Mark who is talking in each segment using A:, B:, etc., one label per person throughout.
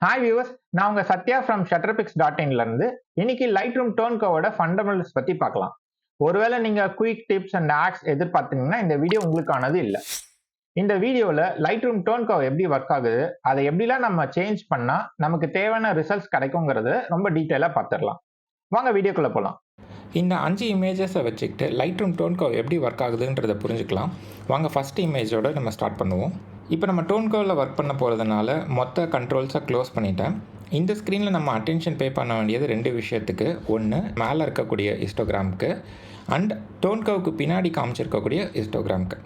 A: Hi viewers, நான் உங்க Sathya from shutterpix.in இருந்து இன்னைக்கு லைட்ரூம் டோன் கர்வோட ஃபண்டமெண்டல்ஸ் பத்தி பார்க்கலாம். ஒருவேளை நீங்க குயிக் டிப்ஸ் அண்ட் ஆக்ஸ் எதிர்பார்த்தீங்கன்னா இந்த வீடியோ உங்களுக்கானது இல்ல. இந்த வீடியோல லைட்ரூம் டோன் கர்வ் எப்படி ஒர்க் ஆகுது, அதை எப்படிலாம் நம்ம சேஞ்ச் பண்ணா நமக்கு தேவையான ரிசல்ட்ஸ் கிடைக்குங்கிறது ரொம்ப டீட்டெயிலா பார்த்துடலாம். வாங்க வீடியோக்குள்ள போலாம்.
B: இந்த 5 இமேஜஸை வச்சுக்கிட்டு லைட்ரூம் டோன் கர்வ் எப்படி ஒர்க் ஆகுதுன்றதை புரிஞ்சுக்கலாம். வாங்க ஃபஸ்ட் இமேஜோட நம்ம ஸ்டார்ட் பண்ணுவோம். இப்போ நம்ம டோன் கர்வில் ஒர்க் பண்ண போகிறதுனால மொத்த கண்ட்ரோல்ஸை க்ளோஸ் பண்ணிட்டேன். இந்த ஸ்க்ரீனில் நம்ம அட்டென்ஷன் பே பண்ண வேண்டியது 2 விஷயத்துக்கு. ஒன்று மேலே இருக்கக்கூடிய ஹிஸ்டோகிராமுக்கு அண்ட் டோன் கர்வுக்கு பின்னாடி காமிச்சிருக்கக்கூடிய ஹிஸ்டோகிராமுக்கு.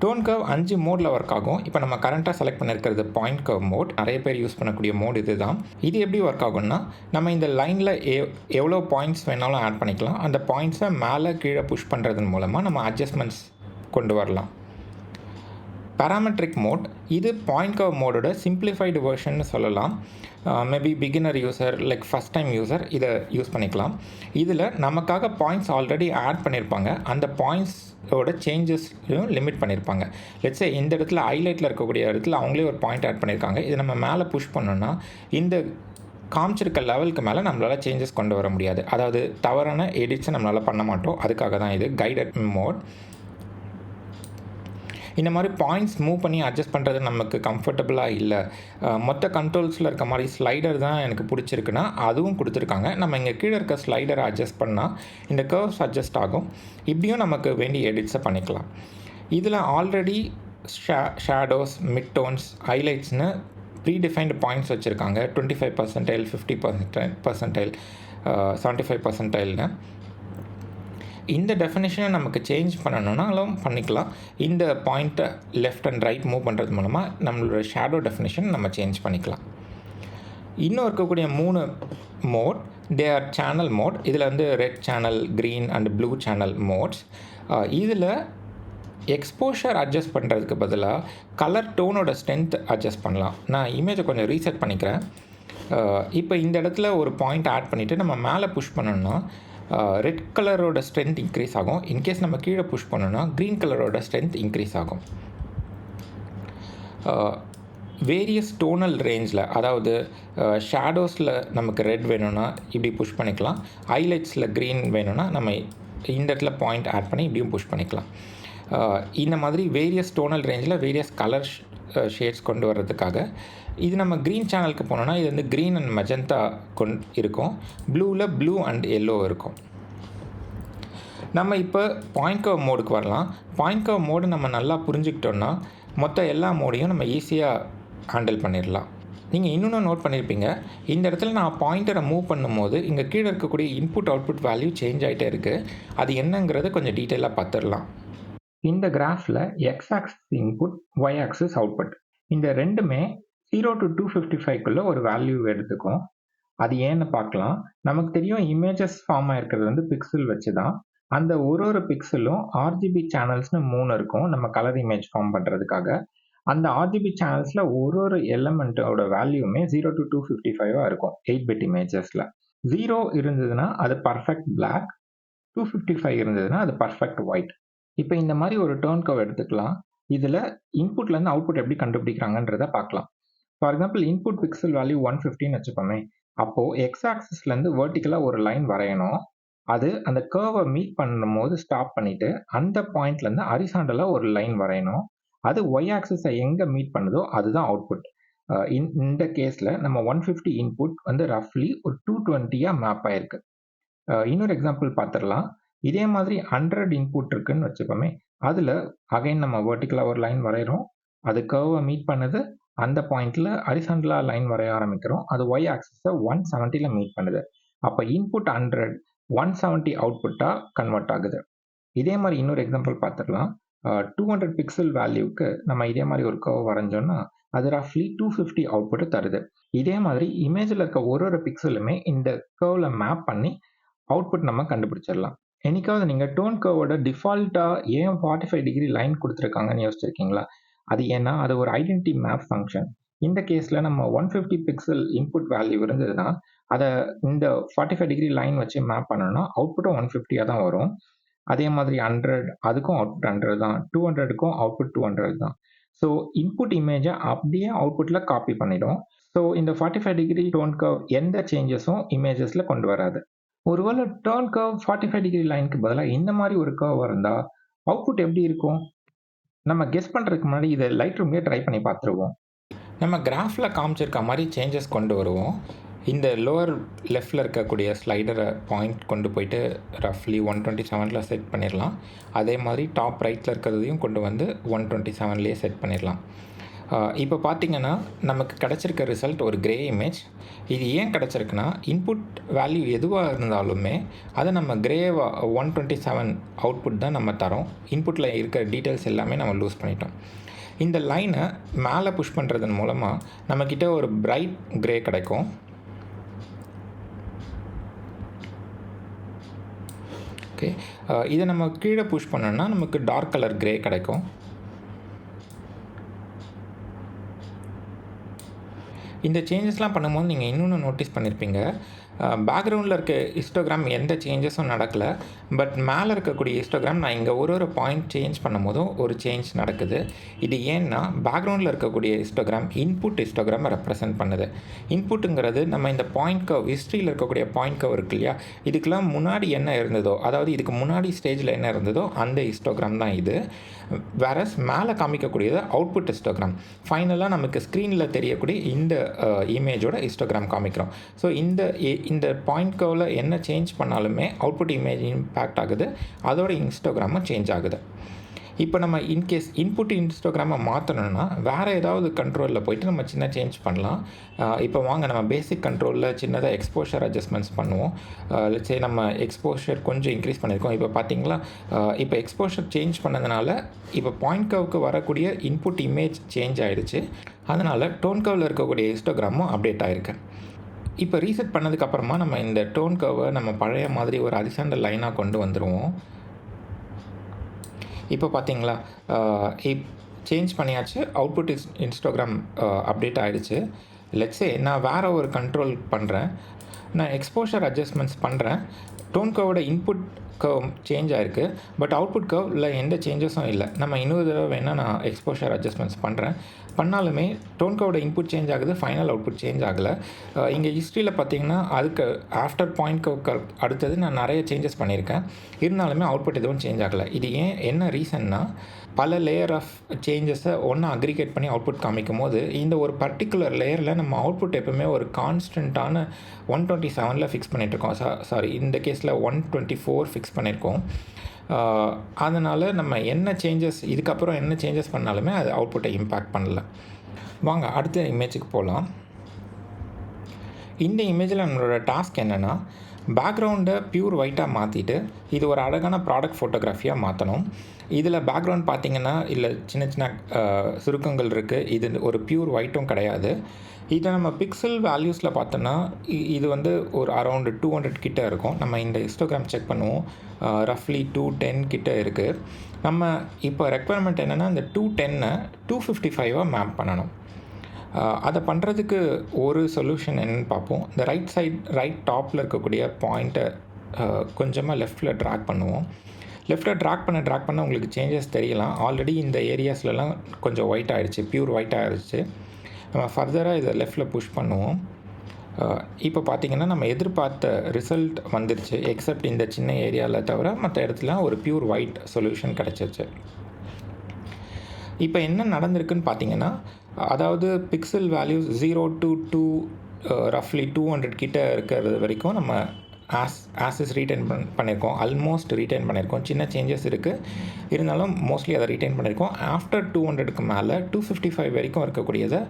B: டோன் கர்வ் 5 மோடில் ஒர்க் ஆகும். இப்போ நம்ம கரண்ட்டாக செலக்ட் பண்ணியிருக்கிறது பாயிண்ட் கர்வ் மோட். நிறைய பேர் யூஸ் பண்ணக்கூடிய மோட் இது தான். இது எப்படி ஒர்க் ஆகும்னா, நம்ம இந்த லைனில் எவ்வளோ பாயிண்ட்ஸ் வேணாலும் ஆட் பண்ணிக்கலாம். அந்த பாயிண்ட்ஸை மேலே கீழே புஷ் பண்ணுறதன் மூலமாக நம்ம அட்ஜஸ்ட்மெண்ட்ஸ் கொண்டு வரலாம். பேராமெட்ரிக் மோட் இது பாயிண்ட் கர்வ் மோடோட சிம்பிளிஃபைடு வெர்ஷன் சொல்லலாம். Maybe beginner user like first time user இதை யூஸ் பண்ணிக்கலாம். இதில் நமக்காக பாயிண்ட்ஸ் ஆல்ரெடி ஆட் பண்ணியிருப்பாங்க. அந்த பாயிண்ட்ஸோட சேஞ்சஸையும் லிமிட் பண்ணியிருப்பாங்க. லெட்ஸே இந்த இடத்துல ஹைலைட்டில் இருக்கக்கூடிய இடத்துல அவங்களே ஒரு பாயிண்ட் ஆட் பண்ணியிருக்காங்க. இதை நம்ம மேலே புஷ் பண்ணோன்னா இந்த காமிச்சிருக்க லெவலுக்கு மேலே நம்மளால் சேஞ்சஸ் கொண்டு வர முடியாது. அதாவது தவறான எடிட்ஸை நம்மளால் பண்ண மாட்டோம். அதுக்காக தான் இது கைடட் மோட். இந்த மாதிரி பாயிண்ட்ஸ் மூவ் பண்ணி அட்ஜஸ்ட் பண்ணுறது நமக்கு கம்ஃபர்டபுளாக இல்லை, மொத்த கண்ட்ரோல்ஸில் இருக்க மாதிரி ஸ்லைடர் தான் எனக்கு பிடிச்சிருக்குன்னா அதுவும் கொடுத்துருக்காங்க. நம்ம இங்கே கீழே இருக்க ஸ்லைடரை அட்ஜஸ்ட் பண்ணால் இந்த கர்வ்ஸ் அட்ஜஸ்ட் ஆகும். இப்படியும் நமக்கு வேண்டிய எடிட்ஸை பண்ணிக்கலாம். இதில் ஆல்ரெடி ஷேடோஸ், மிட் டோன்ஸ், ஹைலைட்ஸ்னு ப்ரீடிஃபைன்டு பாயிண்ட்ஸ் வச்சுருக்காங்க. 25%, 50%, 75%. இந்த டெஃபினேஷனை நமக்கு சேஞ்ச் பண்ணணுன்னாலும் பண்ணிக்கலாம். இந்த பாயிண்ட்டை லெஃப்ட் அண்ட் ரைட் மூவ் பண்ணுறது மூலமாக நம்மளோட ஷேடோ டெஃபினேஷன் நம்ம சேஞ்ச் பண்ணிக்கலாம். இன்னும் இருக்கக்கூடிய 3 mode they are channel mode. இதில் வந்து red channel, green and blue channel modes. இதில் எக்ஸ்போஷர் அட்ஜஸ்ட் பண்ணுறதுக்கு பதிலாக கலர் டோனோட ஸ்ட்ரென்த் அட்ஜஸ்ட் பண்ணலாம். நான் இமேஜை கொஞ்சம் ரீசெட் பண்ணிக்கிறேன். இப்போ இந்த இடத்துல ஒரு பாயிண்ட் ஆட் பண்ணிவிட்டு நம்ம மேலே புஷ் பண்ணோன்னா ரெட் கலரோட ஸ்ட்ரென்த் இன்க்ரீஸ் ஆகும். இன்கேஸ் நம்ம கீழே புஷ் பண்ணோன்னா க்ரீன் கலரோட ஸ்ட்ரென்த் இன்க்ரீஸ் ஆகும். வேரியஸ் டோனல் ரேஞ்சில், அதாவது ஷேடோஸில் நமக்கு ரெட் வேணும்னா இப்படி புஷ் பண்ணிக்கலாம். ஹைலைட்ஸில் க்ரீன் வேணும்னா நம்ம இந்த இடத்துல பாயிண்ட் ஆட் பண்ணி இப்படியும் புஷ் பண்ணிக்கலாம். இந்த மாதிரி வேரியஸ் டோனல் ரேஞ்சில் வேரியஸ் கலர் ஷேட்ஸ் கொண்டு வர்றதுக்காக இது நம்ம க்ரீன் சேனலுக்கு போனோன்னா இது வந்து க்ரீன் அண்ட் மெஜந்தா இருக்கும். ப்ளூவில் ப்ளூ அண்ட் எல்லோ இருக்கும். நம்ம இப்போ பாயிண்ட் கர்வ் மோடுக்கு வரலாம். பாயிண்ட் கர்வ் மோடு நம்ம நல்லா புரிஞ்சுக்கிட்டோன்னா மொத்த எல்லா மோடையும் நம்ம ஈஸியாக ஹேண்டில் பண்ணிடலாம். நீங்கள் இன்னொன்று நோட் பண்ணியிருப்பீங்க, இந்த இடத்துல நான் பாயிண்டரை மூவ் பண்ணும்போது இங்கே கீழே இருக்கக்கூடிய இன்புட் அவுட்புட் வேல்யூ சேஞ்ச் ஆகிட்டே இருக்குது. அது என்னங்கிறத கொஞ்சம் டீட்டெயிலாக பார்த்துடலாம். இந்த கிராஃபில் X axis input, Y axis output, இந்த ரெண்டுமே 0 to 255 ஒரு வேல்யூ எடுத்துக்கும். அது ஏன்னு பார்க்கலாம். நமக்கு தெரியும் இமேஜஸ் ஃபார்ம் ஆகிருக்கிறது வந்து பிக்சல் வச்சு தான். அந்த ஒரு பிக்சலும் ஆர்ஜிபி சேனல்ஸ்னு 3 இருக்கும் நம்ம கலர் இமேஜ் ஃபார்ம் பண்ணுறதுக்காக. அந்த ஆர்ஜிபி சேனல்ஸில் ஒரு எலமெண்ட்டோட வேல்யூமே 0 to 255 இருக்கும் 8-bit இமேஜஸில். 0 இருந்ததுன்னா அது பர்ஃபெக்ட் பிளாக், 255 இருந்ததுன்னா அது பர்ஃபெக்ட் ஒயிட். இப்போ இந்த மாதிரி ஒரு டோன் கர்வ் எடுத்துக்கலாம். இதில் இன்புட்லேருந்து அவுட்புட் எப்படி கண்டுபிடிக்கிறாங்கன்றத பார்க்கலாம். For example input pixel value 150ன்னு வச்சுப்போமே. அப்போது எக்ஸ் ஆக்சிஸ்லேருந்து வெர்டிக்கலாக ஒரு லைன் வரையணும். அது அந்த கர்வை மீட் பண்ணும்போது ஸ்டாப் பண்ணிவிட்டு அந்த பாயிண்ட்லேருந்து ஹரிசாண்டலாக ஒரு லைன் வரையணும். அது ஒய் ஆக்சிஸை எங்கே மீட் பண்ணுதோ அதுதான் அவுட்புட். இந்த கேஸில் நம்ம 150 இன்புட் வந்து ரஃப்லி ஒரு 220 மேப் ஆயிருக்கு. இன்னொரு எக்ஸாம்பிள் பார்த்துடலாம். இதே மாதிரி 100 இன்புட் இருக்குன்னு வச்சுப்போமே. அதில் அகைன் நம்ம வெர்டிக்கலாக ஒரு லைன் வரைகிறோம். அது கர்வை மீட் பண்ணுது. அந்த பாயிண்ட்டில் ஹரிசாண்டலாக லைன் வரைய ஆரம்பிக்கிறோம். அது ஒய் ஆக்சிஸை 170 மீட் பண்ணுது. அப்போ இன்புட் 100, 170 அவுட்புட்டாக கன்வெர்ட் ஆகுது. இதே மாதிரி இன்னொரு எக்ஸாம்பிள் பார்த்துடலாம். 200 பிக்சல் வேல்யூக்கு நம்ம இதே மாதிரி ஒரு கர்வ் வரைஞ்சோன்னா அது ரஃப்லி 250 அவுட்புட்டு தருது. இதே மாதிரி இமேஜில் இருக்க ஒரு பிக்சலுமே இந்த கர்வில் மேப் பண்ணி அவுட்புட் நம்ம கண்டுபிடிச்சிடலாம். என்னைக்காவது நீங்கள் டோன் கர்வோட டிஃபால்ட்டாக ஏன் 45 டிகிரி லைன் கொடுத்துருக்காங்கன்னு யோசிச்சிருக்கீங்களா? அது ஏன்னா அது ஒரு ஐடென்டிட்டி மேப் ஃபங்க்ஷன். இந்த கேஸில் நம்ம 150 பிக்சல் இன்புட் வேல்யூ இருந்ததுன்னா அதை இந்த 45 டிகிரி லைன் வச்சு மேப் பண்ணணும்னா அவுட்புட்டும் 150 தான் வரும். அதே மாதிரி 100 அதுக்கும் அவுட்புட் 100 தான், 200க்கும் அவுட்புட் 200 தான். ஸோ இன்புட் இமேஜை அப்படியே அவுட்புட்டில் காப்பி பண்ணிடும். ஸோ இந்த 45 டிகிரி டோன் கர்வ் எந்த சேஞ்சஸும் இமேஜஸில் கொண்டு வராது. ஒருவேளை டர்ன் கர்வ் 45 டிகிரி லைனுக்கு பதிலாக இந்த மாதிரி ஒரு கர்வ் இருந்தால் அவுட்புட் எப்படி இருக்கும்? நம்ம கெஸ் பண்ணுறதுக்கு முன்னாடி இதை லைட்ரூம்லேயே ட்ரை பண்ணி பார்த்துருவோம். நம்ம கிராஃபில் காமிச்சிருக்க மாதிரி சேஞ்சஸ் கொண்டு வருவோம். இந்த லோவர் லெஃப்டில் இருக்கக்கூடிய ஸ்லைடரை பாயிண்ட் கொண்டு போயிட்டு ரஃப்லி 127 செட் பண்ணிடலாம். அதே மாதிரி டாப் ரைட்டில் இருக்கிறதையும் கொண்டு வந்து 127லேயே செட் பண்ணிடலாம். இப்போ பார்த்திங்கன்னா நமக்கு கிடச்சிருக்க ரிசல்ட் ஒரு கிரே இமேஜ். இது ஏன் கிடச்சிருக்குன்னா இன்புட் வேல்யூ எதுவாக இருந்தாலுமே அதை நம்ம கிரேவாக 127 அவுட்புட் தான் நம்ம தரோம். இன்புட்டில் இருக்கிற டீட்டெயில்ஸ் எல்லாமே நம்ம லூஸ் பண்ணிட்டோம். இந்த லைனை மேலே புஷ் பண்ணுறதன் மூலமாக நம்மக்கிட்ட ஒரு பிரைட் கிரே கிடைக்கும். ஓகே, இதை நம்ம கீழே புஷ் பண்ணோன்னா நமக்கு டார்க் கலர் கிரே கிடைக்கும். இந்த சேஞ்சஸ்லாம் பண்ணும்போது நீங்கள் இன்னொன்று நோட்டீஸ் பண்ணியிருப்பீங்க, பேக்ரவுண்டில் இருக்க ஹிஸ்டோகிராம் எந்த சேஞ்சஸும் நடக்கலை. பட் மேலே இருக்கக்கூடிய ஹிஸ்டோகிராம் நான் இங்கே ஒரு பாயிண்ட் சேஞ்ச் பண்ணும்போதும் ஒரு சேஞ்ச் நடக்குது. இது ஏன்னா பேக்ரவுண்டில் இருக்கக்கூடிய ஹிஸ்டோகிராம் இன்புட் ஹிஸ்டோகிராமை ரெப்ரசென்ட் பண்ணுது. இன்புட்டுங்கிறது நம்ம இந்த பாயிண்ட் கர்வ் ஹிஸ்ட்ரியில் இருக்கக்கூடிய பாயிண்ட் கர்வ் இருக்கு இல்லையா, இதுக்கெல்லாம் முன்னாடி என்ன இருந்ததோ, அதாவது இதுக்கு முன்னாடி ஸ்டேஜில் என்ன இருந்ததோ அந்த ஹிஸ்டோகிராம் தான் இது. வேறஸ் மேலே காமிக்கக்கூடியது அவுட்புட் ஹிஸ்டோகிராம். ஃபைனலாக நமக்கு ஸ்க்ரீனில் தெரியக்கூடிய இந்த இமேஜோட ஹிஸ்டோகிராம் காமிக்கிறோம். ஸோ இந்த பாயிண்ட் கர்வில் என்ன சேஞ்ச் பண்ணாலுமே அவுட்புட் இமேஜ் இம்பேக்ட் ஆகுது, அதோட இன்ஸ்டாகிராமும் சேஞ்ச் ஆகுது. இப்போ நம்ம இன்கேஸ் இன்புட் இன்ஸ்டாகிராமை மாற்றணும்னா வேறு ஏதாவது கண்ட்ரோலில் போய்ட்டு நம்ம சின்ன சேஞ்ச் பண்ணலாம். இப்போ வாங்க நம்ம பேசிக் கண்ட்ரோலில் சின்னதாக எக்ஸ்போஷர் அட்ஜஸ்ட்மெண்ட்ஸ் பண்ணுவோம். சரி, நம்ம எக்ஸ்போஷர் கொஞ்சம் இன்க்ரீஸ் பண்ணியிருக்கோம். இப்போ பார்த்தீங்களா, இப்போ எக்ஸ்போஷர் சேஞ்ச் பண்ணதுனால இப்போ பாயிண்ட் கர்வுக்கு வரக்கூடிய இன்புட் இமேஜ் சேஞ்ச் ஆகிடுச்சு. அதனால் டோன் கர்வில் இருக்கக்கூடிய ஹிஸ்டோகிராமும் அப்டேட் ஆகிருக்கு. இப்போ ரீசெட் பண்ணதுக்கப்புறமா நம்ம இந்த டோன் கர்வை நம்ம பழைய மாதிரி ஒரு ஹரிசாண்டல் லைனாக கொண்டு வந்துடுவோம். இப்போ பார்த்தீங்களா, சேஞ்ச் பண்ணியாச்சு, அவுட்புட் இன்ஸ்டாகிராம் அப்டேட் ஆகிடுச்சு. லெட்ஸே நான் வேறு ஒரு கண்ட்ரோல் பண்ணுறேன், நான் எக்ஸ்போஷர் அட்ஜஸ்ட்மெண்ட்ஸ் பண்ணுறேன். டோன் கர்வோட இன்புட் கர்வ் சேஞ்ச் ஆகிருக்கு, பட் அவுட்புட் கர்வில் எந்த சேஞ்சஸும் இல்லை. நம்ம இன்னொரு தடவை வேணால் நான் எக்ஸ்போஷர் அட்ஜஸ்ட்மெண்ட்ஸ் பண்ணுறேன். பண்ணாலுமே டோன் கர்வோட இன்புட் சேஞ்ச் ஆகுது, ஃபைனல் அவுட்புட் சேஞ்ச் ஆகலை. இங்கே ஹிஸ்ட்ரியில் பார்த்தீங்கன்னா அதுக்கு ஆஃப்டர் பாயிண்ட் கர்வ் அடுத்தது நான் நிறைய சேஞ்சஸ் பண்ணியிருக்கேன். இருந்தாலுமே அவுட்புட் எதுவும் சேஞ்ச் ஆகலை. இது என்ன ரீசன்னா, பல லேயர் ஆஃப் சேஞ்சஸை ஒன்று அக்ரிகேட் பண்ணி அவுட்புட் காமிக்கும் போது இந்த ஒரு பர்டிகுலர் லேயரில் நம்ம அவுட்புட் எப்பவுமே ஒரு கான்ஸ்டண்ட்டான 127 ஃபிக்ஸ் பண்ணிகிட்ருக்கோம். சாரி, இந்த கேஸில் 124 ஃபிக்ஸ் பண்ணியிருக்கோம். அதனால் நம்ம என்ன சேஞ்சஸ் இதுக்கப்புறம் என்ன சேஞ்சஸ் பண்ணாலுமே அது அவுட்புட்டை இம்பேக்ட் பண்ணல. வாங்க அடுத்த இமேஜுக்கு போகலாம். இந்த இமேஜில் நம்மளோட டாஸ்க் என்னென்னா, பேக்ரவுண்டை பியூர் ஒயிட்டாக மாற்றிட்டு இது ஒரு அழகான ப்ராடக்ட் ஃபோட்டோகிராஃபியாக மாற்றணும். இதில் பேக்ரவுண்ட் பார்த்திங்கன்னா இல்லை சின்ன சின்ன சுருக்கங்கள் இருக்குது. இது ஒரு பியூர் ஒயிட்டும் கிடையாது. இதை நம்ம பிக்சல் வேல்யூஸில் பார்த்தோன்னா இது ஒரு அரௌண்டு 200 கிட்ட இருக்கும். நம்ம இந்த ஹிஸ்டோகிராம் செக் பண்ணுவோம், ரஃப்லி 210 கிட்ட இருக்குது. நம்ம இப்போ ரெக்குவயர்மெண்ட் என்னென்னா இந்த 210 255 மேப் பண்ணணும். அதை பண்ணுறதுக்கு ஒரு சொல்யூஷன் என்னென்னு பார்ப்போம். இந்த ரைட் டாப்பில் இருக்கக்கூடிய பாயிண்ட்டை கொஞ்சமாக லெஃப்டில் ட்ராக் பண்ணுவோம். லெஃப்ட்டில் ட்ராக் பண்ண உங்களுக்கு சேஞ்சஸ் தெரியலாம். ஆல்ரெடி இந்த ஏரியாஸ்லலாம் கொஞ்சம் ஒயிட் ஆகிடுச்சு, பியூர் ஒயிட் ஆகிடுச்சு. நம்ம ஃபர்தராக இதை லெஃப்ட்டில் புஷ் பண்ணுவோம். இப்போ பார்த்திங்கன்னா நம்ம எதிர்பார்த்த ரிசல்ட் வந்துருச்சு. எக்ஸப்ட் இந்த சின்ன ஏரியாவில் தவிர மற்ற இடத்துல ஒரு பியூர் ஒயிட் சொல்யூஷன் கிடச்சிருச்சு. இப்போ என்ன நடந்திருக்குன்னு பார்த்தீங்கன்னா, அதாவது பிக்சல் வேல்யூஸ் 0 to 2 ரஃப்லி 200 கிட்ட இருக்கிறது வரைக்கும் நம்ம ஆஸஸ் ரீட்டைன் பண்ணியிருக்கோம். ஆல்மோஸ்ட் ரீட்டைன் பண்ணியிருக்கோம். சின்ன சேஞ்சஸ் இருக்குது, இருந்தாலும் மோஸ்ட்லி அதை ரீட்டைன் பண்ணியிருக்கோம். ஆஃப்டர் 200க்கு மேலே 255 வரைக்கும் இருக்கக்கூடியதை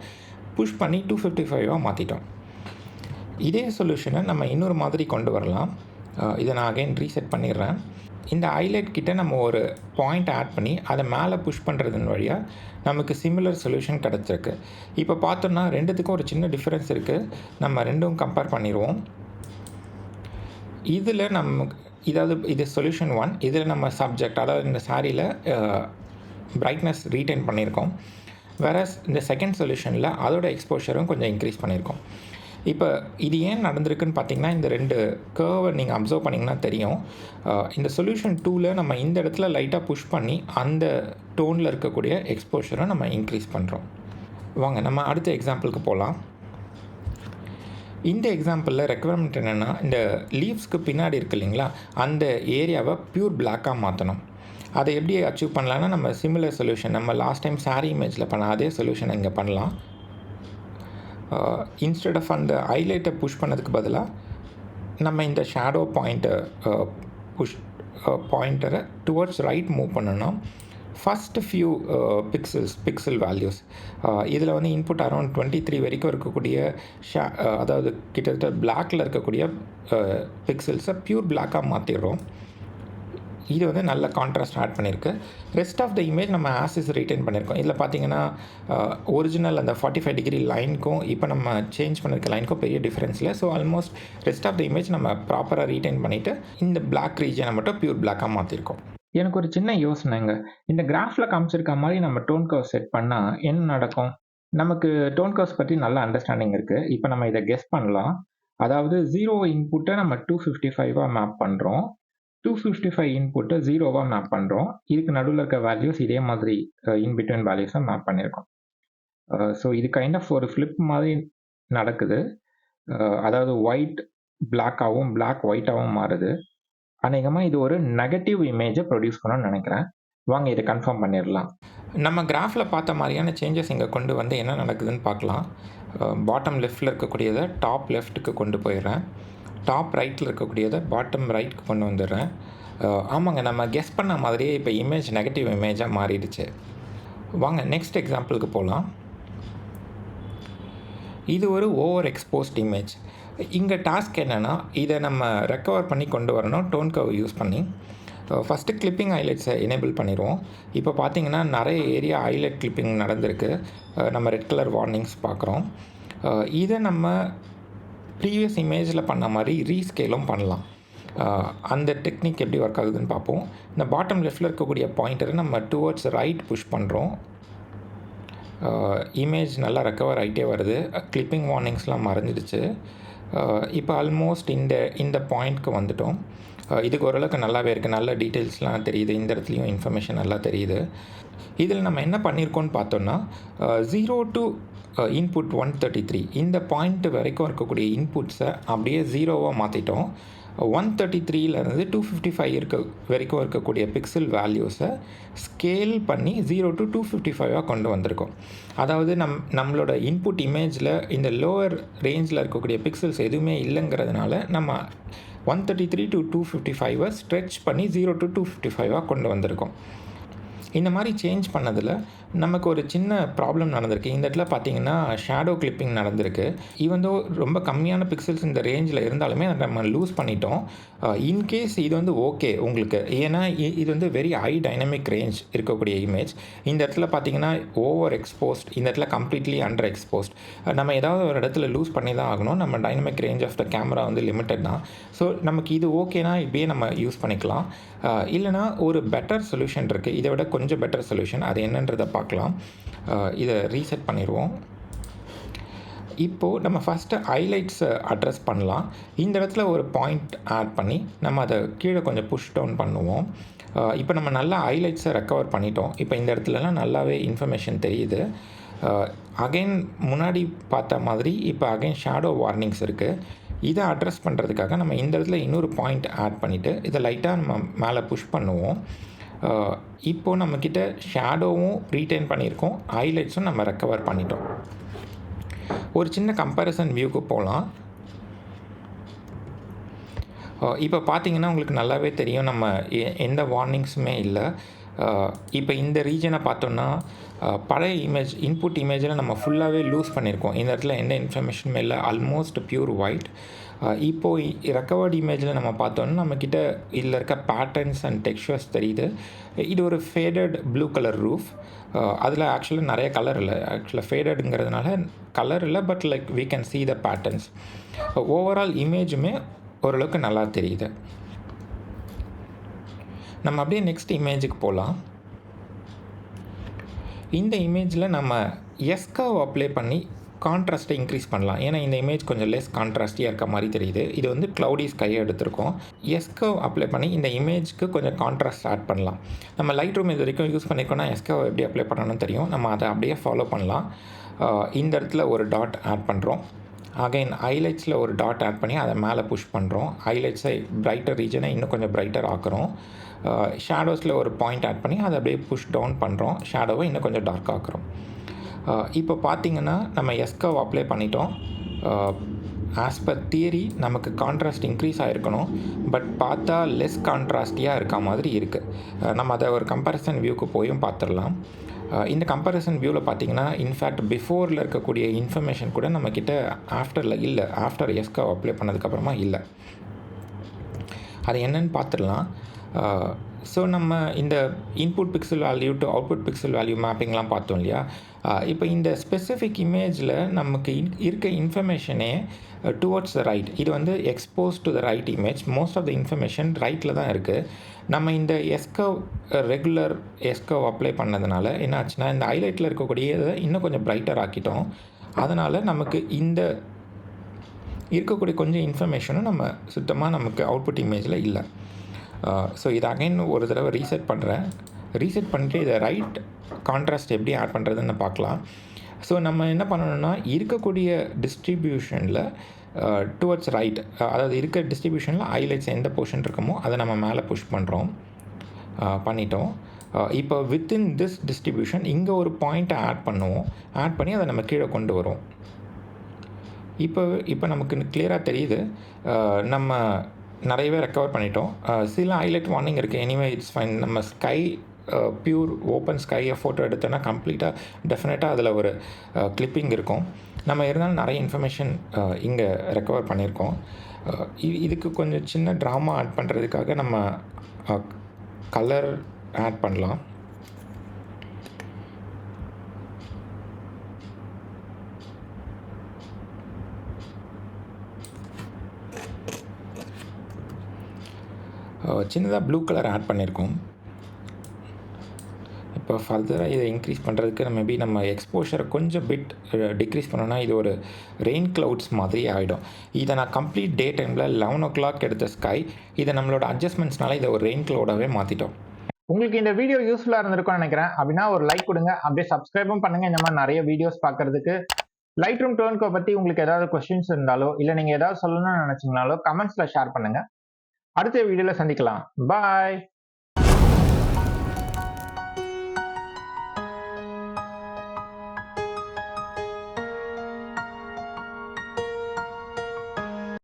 B: புஷ் பண்ணி 255 மாற்றிட்டோம். இதே சொல்யூஷனை நம்ம இன்னொரு மாதிரி கொண்டு வரலாம். இதை நான் அகைன் ரீசெட் பண்ணிடுறேன். இந்த ஹைலைட் கிட்ட நம்ம ஒரு பாயிண்ட் ஆட் பண்ணி அதை மேலே புஷ் பண்ணுறதன் வழியாக நமக்கு சிமிலர் சொல்யூஷன் கிடச்சிருக்கு. இப்போ பார்த்தோம்னா ரெண்டுத்துக்கும் ஒரு சின்ன டிஃப்ரென்ஸ் இருக்குது. நம்ம ரெண்டும் கம்பேர் பண்ணிடுவோம். இதில் இது சொல்யூஷன் 1. இதில் நம்ம சப்ஜெக்ட், அதாவது இந்த சாரியில் பிரைட்னஸ் ரீட்டைன் பண்ணியிருக்கோம். வேறஸ் இந்த செகண்ட் சொல்யூஷனில் அதோட எக்ஸ்போஷரும் கொஞ்சம் இன்க்ரீஸ் பண்ணியிருக்கோம். இப்போ இது ஏன் நடந்திருக்குன்னு பார்த்தீங்கன்னா, இந்த ரெண்டு கர்வை நீங்கள் அப்சர்வ் பண்ணிங்கன்னா தெரியும். இந்த சொல்யூஷன் 2ல் நம்ம இந்த இடத்துல லைட்டாக புஷ் பண்ணி அந்த டோனில் இருக்கக்கூடிய எக்ஸ்போஷரை நம்ம இன்க்ரீஸ் பண்ணுறோம். வாங்க நம்ம அடுத்த எக்ஸாம்பிளுக்கு போகலாம். இந்த எக்ஸாம்பிளில் ரெக்குவயர்மெண்ட் என்னென்னா, இந்த லீவ்ஸ்க்கு பின்னாடி இருக்குது இல்லைங்களா, அந்த ஏரியாவை ப்யூர் பிளாக்காக மாற்றணும். அதை எப்படி அச்சீவ் பண்ணலான்னா, நம்ம சிமிலர் சொல்யூஷன் நம்ம லாஸ்ட் டைம் சாரி இமேஜில் பண்ண அதே சொல்யூஷன் இங்கே பண்ணலாம். இன்ஸ்டெட் ஆஃப் அந்த ஹைலைட்டை புஷ் பண்ணதுக்கு பதிலாக நம்ம இந்த ஷேடோ பாயிண்டரை டுவர்ட்ஸ் ரைட் மூவ் பண்ணணும். ஃபஸ்ட்டு ஃபியூ பிக்சல் வேல்யூஸ் இதில் வந்து இன்புட் அரௌண்ட் 23 வரைக்கும் இருக்கக்கூடிய அதாவது கிட்டத்தட்ட பிளாக்கில் இருக்கக்கூடிய பிக்சல்ஸை ப்யூர் பிளாக்காக மாற்றிடுறோம். இது வந்து நல்ல கான்ட்ராஸ்ட் ஆட் பண்ணியிருக்கு. ரெஸ்ட் ஆஃப் த இமேஜ் நம்ம ஆஸிஸ் ரீட்டைன் பண்ணியிருக்கோம். இதில் பார்த்தீங்கன்னா ஒரிஜினல் அந்த 45 டிகிரி லைனுக்கும் இப்போ நம்ம சேஞ்ச் பண்ணியிருக்க லைனுக்கும் பெரிய டிஃப்ரென்ஸ் இல்லை. So almost rest of the image நம்ம ப்ராப்பராக ரீட்டைன் பண்ணிவிட்டு இந்த பிளாக் ரீஜனை மட்டும் ப்யூர் பிளாக்காக மாற்றிருக்கோம்.
A: எனக்கு ஒரு சின்ன யோசனைங்க. இந்த கிராஃபில் காமிச்சிருக்க மாதிரி நம்ம டோன் கர்வ் செட் பண்ணால் என்ன நடக்கும்? நமக்கு டோன் கர்வ்ஸ் பற்றி நல்ல அண்டர்ஸ்டாண்டிங் இருக்குது. இப்போ நம்ம இதை கெஸ் பண்ணலாம். அதாவது 0 இன்புட்டை நம்ம 255 மேப் பண்ணுறோம். 255 இன்புட்டை 0 மேப் பண்ணுறோம். இதுக்கு நடுவில் இருக்க வேல்யூஸ் இதே மாதிரி இன்பிட்வீன் வேல்யூஸை மேப் பண்ணியிருக்கோம். ஸோ இது கைண்ட் ஆஃப் ஒரு ஃப்ளிப் மாதிரி நடக்குது. அதாவது ஒயிட் பிளாக்காகவும் பிளாக் ஒயிட்டாகவும் மாறுது. அநேகமாக இது ஒரு நெகட்டிவ் இமேஜை ப்ரொடியூஸ் பண்ணணும்னு நினைக்கிறேன். வாங்க இதை கன்ஃபார்ம் பண்ணிடலாம்.
B: நம்ம கிராஃபில் பார்த்த மாதிரியான சேஞ்சஸ் இங்கே கொண்டு வந்து என்ன நடக்குதுன்னு பார்க்கலாம். பாட்டம் லெஃப்ட்டில் இருக்கக்கூடியதை டாப் லெஃப்ட்டுக்கு கொண்டு போயிடுறேன். டாப் ரைட்டில் இருக்கக்கூடியதை பாட்டம் ரைட்டுக்கு கொண்டு வந்துடுறேன். ஆமாங்க, நம்ம கெஸ் பண்ண மாதிரியே இப்போ இமேஜ் நெகட்டிவ் இமேஜாக மாறிடுச்சு. வாங்க நெக்ஸ்ட் எக்ஸாம்பிளுக்கு போகலாம். இது ஒரு ஓவர் எக்ஸ்போஸ்ட் இமேஜ். இங்கே டாஸ்க் என்னென்னா, இதை நம்ம ரெக்கவர் பண்ணி கொண்டு வரணும் டோன் கர்வ் யூஸ் பண்ணி. ஃபஸ்ட்டு கிளிப்பிங் ஹைலைட்ஸை எனேபிள் பண்ணிடுவோம். இப்போ பார்த்தீங்கன்னா நிறைய ஏரியா ஹைலைட் கிளிப்பிங் நடந்திருக்கு. நம்ம ரெட் கலர் வார்னிங்ஸ் பார்க்குறோம். இதை நம்ம ப்ரீவியஸ் இமேஜில் பண்ண மாதிரி ரீஸ்கேலும் பண்ணலாம். அந்த டெக்னிக் எப்படி ஒர்க் ஆகுதுன்னு பார்ப்போம். இந்த பாட்டம் லெஃப்ட்டில் இருக்கக்கூடிய பாயிண்டரை நம்ம டுவர்ட்ஸ் ரைட் புஷ் பண்ணுறோம். இமேஜ் நல்லா ரெக்கவர் ஆகிட்டே வருது. கிளிப்பிங் வார்னிங்ஸ்லாம் மறைஞ்சிடுச்சு. இப்போ ஆல்மோஸ்ட் இந்த பாயிண்ட்க்கு வந்துட்டோம். இதுக்கு ஓரளவுக்கு நல்லாவே இருக்குது. நல்ல டீட்டெயில்ஸ்லாம் தெரியுது. இந்த இடத்துலையும் இன்ஃபர்மேஷன் நல்லா தெரியுது. இதில் நம்ம என்ன பண்ணியிருக்கோன்னு பார்த்தோன்னா 0 to இன்புட் 133 இந்த பாயிண்ட் வரைக்கும் இருக்கக்கூடிய இன்புட்ஸை அப்படியே 0வாக மாற்றிட்டோம். 133லேருந்து 255 வரைக்கும் இருக்கக்கூடிய பிக்சல் வேல்யூஸை ஸ்கேல் பண்ணி 0 to 255 கொண்டு வந்திருக்கோம். அதாவது நம்மளோட இன்புட் இமேஜில் இந்த லோவர் ரேஞ்சில் இருக்கக்கூடிய பிக்சல்ஸ் எதுவுமே இல்லைங்கிறதுனால நம்ம 133 to 255 ஸ்ட்ரெச் பண்ணி 0 to 255 கொண்டு வந்திருக்கோம். இந்த மாதிரி சேஞ்ச் பண்ணதில் நமக்கு ஒரு சின்ன ப்ராப்ளம் நடந்திருக்கு. இந்த இடத்துல பார்த்தீங்கன்னா ஷேடோ கிளிப்பிங் நடந்திருக்கு. ஈவன் ரொம்ப கம்மியான பிக்சல்ஸ் இந்த ரேஞ்சில் இருந்தாலுமே அதை நம்ம லூஸ் பண்ணிட்டோம். இன்கேஸ் இது வந்து ஓகே உங்களுக்கு, ஏன்னா இது வந்து வெரி ஹை டைனமிக் ரேஞ்ச் இருக்கக்கூடிய இமேஜ். இந்த இடத்துல பார்த்தீங்கன்னா ஓவர் எக்ஸ்போஸ்ட், இந்த இடத்துல கம்ப்ளீட்லி அண்டர் எக்ஸ்போஸ்ட். நம்ம ஏதாவது ஒரு இடத்துல லூஸ் பண்ணி தான் ஆகணும். நம்ம dynamic range of the camera வந்து லிமிட்டட் தான். ஸோ நமக்கு இது ஓகேனா இப்படியே நம்ம யூஸ் பண்ணிக்கலாம். இல்லைனா ஒரு பெட்டர் சொல்யூஷன் இருக்குது, இதை விட கொஞ்சம் பெட்டர் சொல்யூஷன். அது என்னன்றதை பார்க்கலாம். இதை ரீசெட் பண்ணிடுவோம். இப்போது நம்ம ஃபஸ்ட்டு ஹைலைட்ஸை அட்ரஸ் பண்ணலாம். இந்த இடத்துல ஒரு பாயிண்ட் ஆட் பண்ணி நம்ம அதை கீழே கொஞ்சம் புஷ் டவுன் பண்ணுவோம். இப்போ நம்ம நல்லா ஹைலைட்ஸை ரெக்கவர் பண்ணிட்டோம். இப்போ இந்த இடத்துலலாம் நல்லாவே இன்ஃபர்மேஷன் தெரியுது. அகைன் முன்னாடி பார்த்த மாதிரி இப்போ அகைன் ஷேடோ வார்னிங்ஸ் இருக்குது. இதை அட்ரஸ் பண்ணுறதுக்காக நம்ம இந்த இடத்துல இன்னொரு பாயிண்ட் ஆட் பண்ணிவிட்டு இதை லைட்டாக நம்ம மேலே புஷ் பண்ணுவோம். இப்போது நம்மக்கிட்ட ஷேடோவும் ரீட்டைன் பண்ணியிருக்கோம், ஹைலைட்ஸும் நம்ம ரெக்கவர் பண்ணிட்டோம். ஒரு சின்ன கம்பேரிசன் வியூக்கு போகலாம். இப்போ பார்த்தீங்கன்னா உங்களுக்கு நல்லாவே தெரியும் நம்ம எந்த வார்னிங்ஸுமே இல்லை. இப்போ இந்த ரீஜனை பார்த்தோன்னா பழைய இமேஜ் இன்புட் இமேஜில் நம்ம ஃபுல்லாகவே லூஸ் பண்ணியிருக்கோம். இந்த இடத்துல எந்த இன்ஃபர்மேஷனுமே இல்லை, ஆல்மோஸ்ட் பியூர் ஒயிட். இப்போது ரெக்கவர்ட் இமேஜில் நம்ம பார்த்தோன்னா நம்மக்கிட்ட இதில் இருக்க பேட்டர்ன்ஸ் அண்ட் டெக்ஸ்சர்ஸ் தெரியுது. இது ஒரு ஃபேடட் ப்ளூ கலர் ரூஃப். அதில் ஆக்சுவலாக நிறைய கலர் இல்லை. ஆக்சுவலாக ஃபேடடுங்கிறதுனால கலர் இல்லை, but like we can see the patterns. Overall இமேஜுமே ஓரளவுக்கு நல்லா தெரியுது. நம்ம அப்படியே நெக்ஸ்ட் இமேஜுக்கு போகலாம். இந்த இமேஜில் நம்ம எஸ்கர்வ் அப்ளை பண்ணி கான்ட்ராஸ்ட்டை இன்க்ரீஸ் பண்ணலாம். ஏன்னா இந்த இமேஜ் கொஞ்சம் லெஸ் கான்ட்ராஸ்டியாக இருக்க மாதிரி தெரியுது. இது வந்து க்ளவுடி ஸ்கையை எடுத்திருக்கோம். எஸ்கர்வ் அப்ளை பண்ணி இந்த இமேஜ்க்கு கொஞ்சம் கான்ட்ராஸ்ட் ஆட் பண்ணலாம். நம்ம லைட்ரூம் இது வரைக்கும் யூஸ் பண்ணியிருக்கோம்னா எஸ்கர்வ் எப்படி அப்ளை பண்ணணும்னு தெரியும். நம்ம அதை அப்படியே ஃபாலோ பண்ணலாம். இந்த இடத்துல ஒரு டாட் ஆட் பண்ணுறோம். அகைன் ஹைலைட்ஸில் ஒரு டாட் ஆட் பண்ணி அதை மேலே புஷ் பண்ணுறோம். ஹைலைட்ஸை பிரைட்டர் ரீஜனை இன்னும் கொஞ்சம் பிரைட்டர் ஆக்குறோம். ஷேடோஸில் ஒரு பாயிண்ட் ஆட் பண்ணி அதை அப்படியே புஷ் டவுன் பண்ணுறோம். ஷேடோவை இன்னும் கொஞ்சம் டார்க் ஆக்குறோம். இப்போ பார்த்தீங்கன்னா நம்ம எஸ்கர்வ் அப்ளை பண்ணிட்டோம். ஆஸ் பர் தியரி நமக்கு கான்ட்ராஸ்ட் இன்க்ரீஸ் ஆகிருக்கணும். பட் பார்த்தா லெஸ் கான்ட்ராஸ்டியாக இருக்க மாதிரி இருக்குது. நம்ம அதை ஒரு கம்பேரிசன் வியூக்கு போயும் பார்த்துடலாம். இந்த கம்பேரிசன் வியூவில் பார்த்தீங்கன்னா இன்ஃபேக்ட் பிஃபோரில் இருக்கக்கூடிய இன்ஃபர்மேஷன் கூட நம்மக்கிட்ட ஆஃப்டரில் இல்லை. ஆஃப்டர் எஸ்கர்வ் அப்ளை பண்ணதுக்கப்புறமா இல்லை. அது என்னன்னு பார்த்துடலாம். ஸோ நம்ம இந்த input pixel value to output pixel value மேப்பிங்லாம் பார்த்தோம் இல்லையா. இப்போ இந்த ஸ்பெசிஃபிக் இமேஜில் நமக்கு இருக்க இன்ஃபர்மேஷனே டுவர்ட்ஸ் த ரைட். இது வந்து expose to the right image. Most of the information ரைட்டில் தான் இருக்குது. நம்ம இந்த எஸ்கர்வ் ரெகுலர் எஸ்கர்வ் அப்ளை பண்ணதுனால என்ன ஆச்சுன்னா இந்த ஹைலைட்டில் இருக்கக்கூடியதை இன்னும் கொஞ்சம் பிரைட்டர் ஆக்கிட்டோம். அதனால் நமக்கு இந்த இருக்கக்கூடிய கொஞ்சம் இன்ஃபர்மேஷனும் நம்ம சுத்தமாக நமக்கு அவுட்புட் இமேஜில் இல்லை. ஸோ இதை அகைன் ஒரு தடவை ரீசெட் பண்ணுறேன். ரீசெட் பண்ணிட்டு இதை ரைட் கான்ட்ராஸ்ட் எப்படி ஆட் பண்ணுறதுன்னு பார்க்கலாம். ஸோ நம்ம என்ன பண்ணணும்னா இருக்கக்கூடிய டிஸ்ட்ரிபியூஷனில் டுவர்ட்ஸ் ரைட், அதாவது இருக்க டிஸ்ட்ரிபியூஷனில் ஹைலைட்ஸ் எந்த போர்ஷன் இருக்குமோ அதை நம்ம மேலே புஷ் பண்ணுறோம். பண்ணிட்டோம். இப்போ வித்தின் திஸ் டிஸ்ட்ரிபியூஷன் இங்கே ஒரு பாயிண்ட்டை ஆட் பண்ணுவோம். ஆட் பண்ணி அதை நம்ம கீழே கொண்டு வருவோம். இப்போ நமக்கு கிளியராக தெரியுது நம்ம நிறையவே ரெக்கவர் பண்ணிட்டோம். சில ஹைலைட் வார்னிங் இருக்குது. Anyway it's fine. நம்ம ஸ்கை பியூர் ஓப்பன் ஸ்கையை ஃபோட்டோ எடுத்தோன்னா கம்ப்ளீட்டாக டெஃபினட்டாக அதில் ஒரு கிளிப்பிங் இருக்கும். நம்ம இருந்தாலும் நிறைய இன்ஃபர்மேஷன் இங்கே ரெக்கவர் பண்ணியிருக்கோம். இதுக்கு கொஞ்சம் சின்ன ட்ராமா ஆட் பண்ணுறதுக்காக நம்ம கலர் ஆட் பண்ணலாம். சின்னதாக ப்ளூ கலர் ஆட் பண்ணியிருக்கோம். இப்போ ஃபர்தராக இதை இன்க்ரீஸ் பண்ணுறதுக்கு நம்ம எக்ஸ்போஷரை கொஞ்சம் பிட் டிக்ரீஸ் பண்ணோன்னா இது ஒரு ரெயின் க்ளவுட்ஸ் மாதிரி ஆகிடும். இதை நான் கம்ப்ளீட் டே டைமில் 11 o'clock எடுத்த ஸ்கை, இதை நம்மளோட அட்ஜஸ்ட்மெண்ட்ஸ்னால இதை ஒரு ரெயின் க்ளவுடாகவே மாற்றிட்டோம்.
A: உங்களுக்கு இந்த வீடியோ யூஸ்ஃபுல்லாக இருந்திருக்கும்னு நினைக்கிறேன். அப்படின்னா ஒரு லைக் கொடுங்க, அப்படியே சப்ஸ்கிரைபும் பண்ணுங்கள். இந்த மாதிரி நிறைய வீடியோஸ் பார்க்குறதுக்கு. லைட்ரூம் டோன்கோ பற்றி உங்களுக்கு ஏதாவது கொஸ்டின்ஸ் இருந்தாலோ இல்லை நீங்கள் ஏதாவது சொல்லணும்னு நினச்சிங்கனாலோ கமெண்ட்ஸில் ஷேர் பண்ணுங்கள். அடுத்த வீடியோவில் சந்திக்கலாம். பாய்.